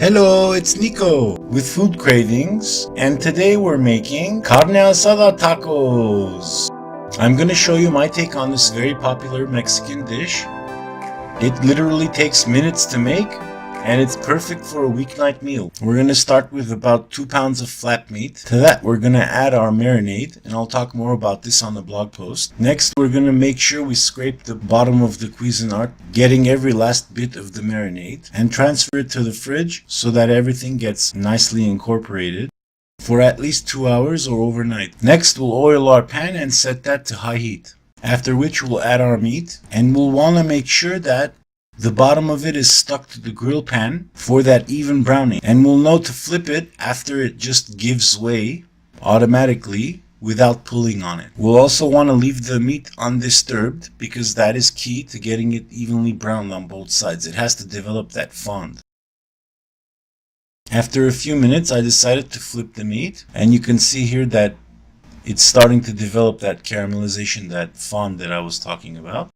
Hello, it's Nicko with Food Cravings, and today we're making Carne Asada Tacos. I'm gonna show you my take on this very popular Mexican dish. It literally takes minutes to make, and it's perfect for a weeknight meal. We're gonna start with about 2 pounds of flat meat. To that, we're gonna add our marinade, and I'll talk more about this on the blog post. Next, we're gonna make sure we scrape the bottom of the Cuisinart, getting every last bit of the marinade, and transfer it to the fridge so that everything gets nicely incorporated for at least 2 hours or overnight. Next, we'll oil our pan and set that to high heat. After which, we'll add our meat, and we'll wanna make sure that the bottom of it is stuck to the grill pan for that even browning. And we'll know to flip it after it just gives way automatically without pulling on it. We'll also want to leave the meat undisturbed because that is key to getting it evenly browned on both sides. It has to develop that fond. After a few minutes, I decided to flip the meat, and you can see here that it's starting to develop that caramelization, that fond that I was talking about.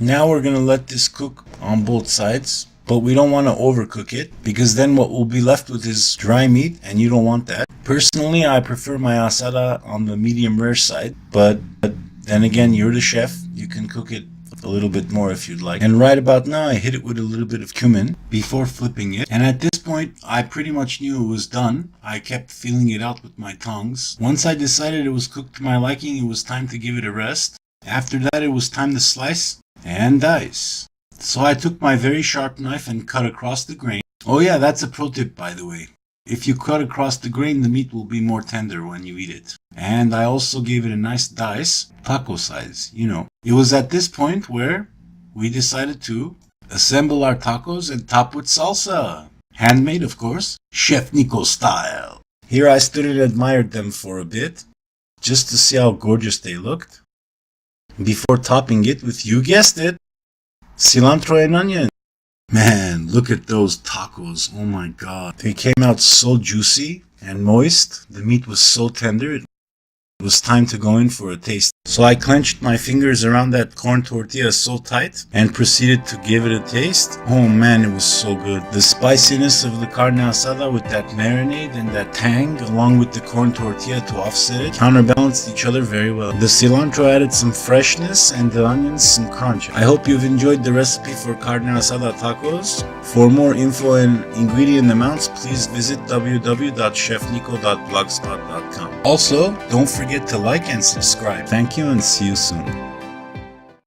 Now we're going to let this cook on both sides, but we don't want to overcook it because then what we'll be left with is dry meat, and you don't want that. Personally, I prefer my asada on the medium rare side, but then again, you're the chef. You can cook it a little bit more if you'd like. And right about now, I hit it with a little bit of cumin before flipping it. And at this point, I pretty much knew it was done. I kept feeling it out with my tongs. Once I decided it was cooked to my liking, it was time to give it a rest. After that, it was time to slice and dice. So I took my very sharp knife and cut across the grain. Oh yeah, that's a pro tip, by the way. If you cut across the grain, the meat will be more tender when you eat it. And I also gave it a nice dice, taco size, you know. It was at this point where we decided to assemble our tacos and top with salsa. Handmade, of course, Chef Nicko style. Here I stood and admired them for a bit, just to see how gorgeous they looked, before topping it with, you guessed it, cilantro and onion. Man, look at those tacos. Oh my god. They came out so juicy and moist. The meat was so tender. It was time to go in for a taste. So I clenched my fingers around that corn tortilla so tight and proceeded to give it a taste. Oh man, it was so good. The spiciness of the carne asada with that marinade and that tang along with the corn tortilla to offset it counterbalanced each other very well. The cilantro added some freshness and the onions some crunch. I hope you've enjoyed the recipe for carne asada tacos. For more info and ingredient amounts, please visit www.chefnickostyle.blogspot.com. Also, don't forget to like and subscribe. Thank you and see you soon.